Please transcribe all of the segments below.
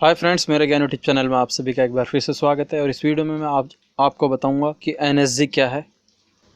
Hi friends, मेरे ज्ञान YouTube channel में आप सभी का एक बार फिर से स्वागत है। और इस वीडियो में मैं आपको बताऊंगा कि एनएसजी क्या है।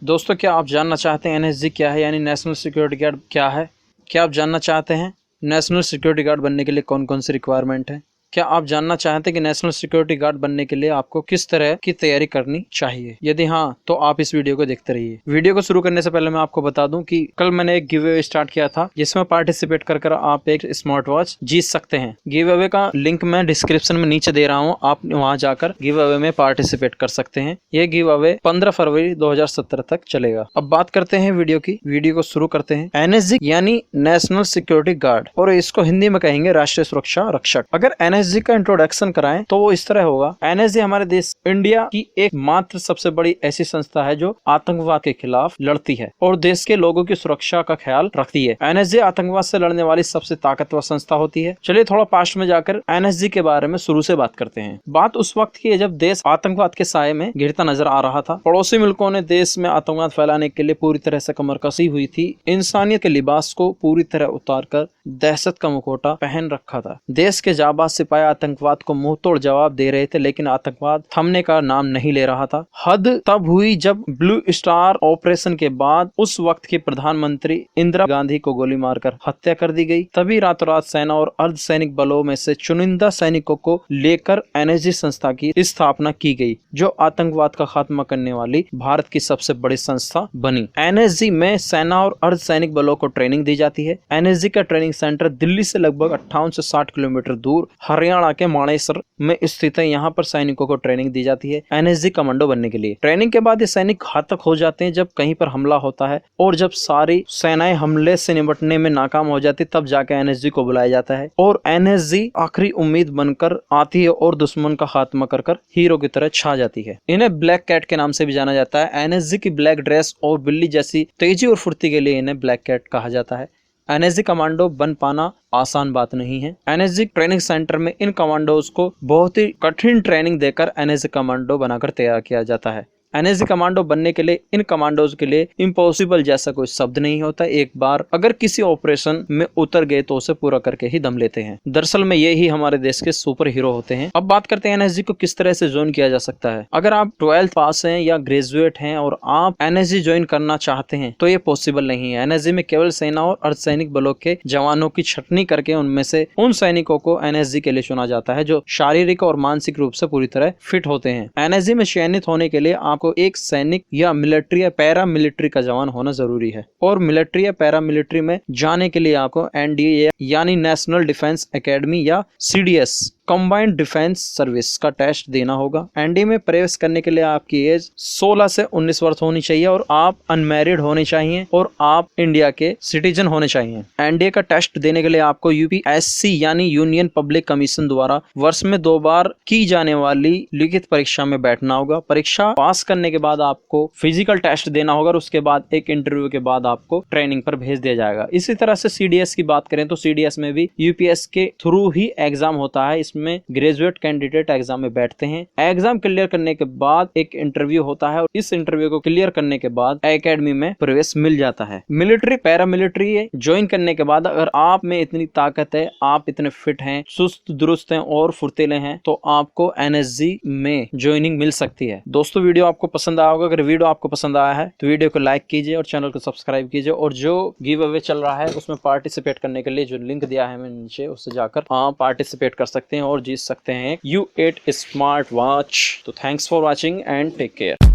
दोस्तों, क्या आप जानना चाहते हैं एनएसजी क्या है, यानी नेशनल सिक्योरिटी गार्ड क्या है? क्या आप जानना चाहते हैं नेशनल सिक्योरिटी गार्ड बनने के लिए कौन कौन सी रिक्वायरमेंट है? क्या आप जानना चाहते हैं कि नेशनल सिक्योरिटी गार्ड बनने के लिए आपको किस तरह की तैयारी करनी चाहिए? यदि हाँ, तो आप इस वीडियो को देखते रहिए। वीडियो को शुरू करने से पहले मैं आपको बता दूं कि कल मैंने एक गिव अवे स्टार्ट किया था, जिसमें पार्टिसिपेट कर आप एक स्मार्ट वॉच जीत सकते हैं। गिव अवे का लिंक मैं डिस्क्रिप्शन में नीचे दे रहा हूँ, आप वहां जाकर गिव अवे में पार्टिसिपेट कर सकते हैं। ये गिव अवे 15 फरवरी 2017 तक चलेगा। अब बात करते हैं वीडियो की। वीडियो को शुरू करते हैं। एनएसजी यानी नेशनल सिक्योरिटी गार्ड, और इसको हिंदी में कहेंगे राष्ट्रीय सुरक्षा रक्षक। अगर एनएसजी का इंट्रोडक्शन कराएं तो वो इस तरह होगा। एनएसजी हमारे देश इंडिया की एकमात्र सबसे बड़ी ऐसी संस्था है जो आतंकवाद के खिलाफ लड़ती है और देश के लोगों की सुरक्षा का ख्याल रखती है। एनएसजी आतंकवाद से लड़ने वाली सबसे ताकतवर संस्था होती है। चलिए थोड़ा पास्ट में जाकर एनएसजी के बारे में शुरू से बात करते हैं। बात उस वक्त की है जब देश आतंकवाद के साये में घिरता नजर आ रहा था। पड़ोसी मुल्कों ने देश में आतंकवाद फैलाने के लिए पूरी तरह से कमर कसी हुई थी। इंसानियत के लिबास को पूरी तरह उतार कर दहशत का मुखौटा पहन रखा था। देश के जाबाज सिपाही आतंकवाद को मुंह तोड़ जवाब दे रहे थे, लेकिन आतंकवाद थमने का नाम नहीं ले रहा था। हद तब हुई जब ब्लू स्टार ऑपरेशन के बाद उस वक्त की प्रधानमंत्री इंदिरा गांधी को गोली मारकर हत्या कर दी गई। तभी रातों रात सेना और अर्धसैनिक बलों में से चुनिंदा सैनिकों को लेकर एनएसजी संस्था की स्थापना की गई, जो आतंकवाद का खात्मा करने वाली भारत की सबसे बड़ी संस्था बनी। एनएसजी में सेना और अर्धसैनिक बलों को ट्रेनिंग दी जाती है। एनएसजी का ट्रेनिंग सेंटर दिल्ली से लगभग 58 से 60 किलोमीटर दूर हरियाणा के मानेसर में स्थित है। यहाँ पर सैनिकों को ट्रेनिंग दी जाती है एनएसजी कमांडो बनने के लिए। ट्रेनिंग के बाद ये सैनिक घातक हो जाते हैं जब कहीं पर हमला होता है, और जब सारी सेनाएं हमले से निपटने में नाकाम हो जाती तब जाकर एनएसजी को बुलाया जाता है, और एनएसजी आखिरी उम्मीद बनकर आती है और दुश्मन का खात्मा कर हीरो की तरह छा जाती है। इन्हें ब्लैक कैट के नाम से भी जाना जाता है। एनएसजी की ब्लैक ड्रेस और बिल्ली जैसी तेजी और फुर्ती के लिए इन्हें ब्लैक कैट कहा जाता है। एनएसजी कमांडो बन पाना आसान बात नहीं है। एनएसजी ट्रेनिंग सेंटर में इन कमांडोज को बहुत ही कठिन ट्रेनिंग देकर एनएसजी कमांडो बनाकर तैयार किया जाता है। एनएसजी कमांडो बनने के लिए इन कमांडोज के लिए इम्पॉसिबल जैसा कोई शब्द नहीं होता। एक बार अगर किसी ऑपरेशन में उतर गए तो उसे पूरा करके ही दम लेते हैं। दरअसल में ये ही हमारे देश के सुपर हीरो होते हैं। अब बात करते हैं एनएसजी को किस तरह से ज्वाइन किया जा सकता है। अगर आप 12th पास हैं या ग्रेजुएट हैं और आप एनएसजी ज्वाइन करना चाहते हैं तो ये पॉसिबल नहीं है। एनएसजी में केवल सेना और अर्धसैनिक बलों के जवानों की छटनी करके उनमें से उन सैनिकों को एनएसजी के लिए चुना जाता है जो शारीरिक और मानसिक रूप से पूरी तरह फिट होते हैं। एनएसजी में चयनित होने के लिए आपको एक सैनिक या मिलिट्री या पैरा मिलिट्री का जवान होना जरूरी है, और मिलिट्री या पैरा मिलिट्री में जाने के लिए आपको एनडीए यानी नेशनल डिफेंस एकेडमी या सीडीएस कंबाइंड डिफेंस सर्विस का टेस्ट देना होगा। एनडीए में प्रवेश करने के लिए आपकी एज 16 से 19 वर्ष होनी चाहिए, और आप अनमैरिड होने चाहिए, और आप इंडिया के सिटीजन होने चाहिए। एनडीए का टेस्ट देने के लिए आपको यूपीएससी यानी यूनियन पब्लिक कमीशन द्वारा वर्ष में 2 बार की जाने वाली लिखित परीक्षा में बैठना होगा। परीक्षा पास करने के बाद आपको फिजिकल टेस्ट देना होगा, और उसके बाद एक इंटरव्यू के बाद आपको ट्रेनिंग पर भेज दिया जाएगा। इसी तरह से सीडीएस की बात करें तो सीडीएस में भी यूपीएस के थ्रू ही एग्जाम होता है। में ग्रेजुएट कैंडिडेट एग्जाम में बैठते हैं। एग्जाम क्लियर करने के बाद एक इंटरव्यू होता है, और इस इंटरव्यू को क्लियर करने के बाद एकेडमी में प्रवेश मिल जाता है। मिलिट्री पैरा मिलिट्री ज्वाइन करने के बाद अगर आप में इतनी ताकत है, आप इतने फिट हैं, सुस्त दुरुस्त हैं और फुर्तीले हैं, तो आपको एनएसजी में ज्वाइनिंग मिल सकती है। दोस्तों, वीडियो आपको पसंद आया होगा। अगर वीडियो आपको पसंद आया है तो वीडियो को लाइक कीजिए और चैनल को सब्सक्राइब कीजिए, और जो गिव अवे चल रहा है उसमें पार्टिसिपेट करने के लिए जो लिंक दिया है मैंने नीचे, उससे जाकर आप पार्टिसिपेट कर सकते हैं और जीत सकते हैं U8 स्मार्ट वॉच। तो thanks for watching and take care.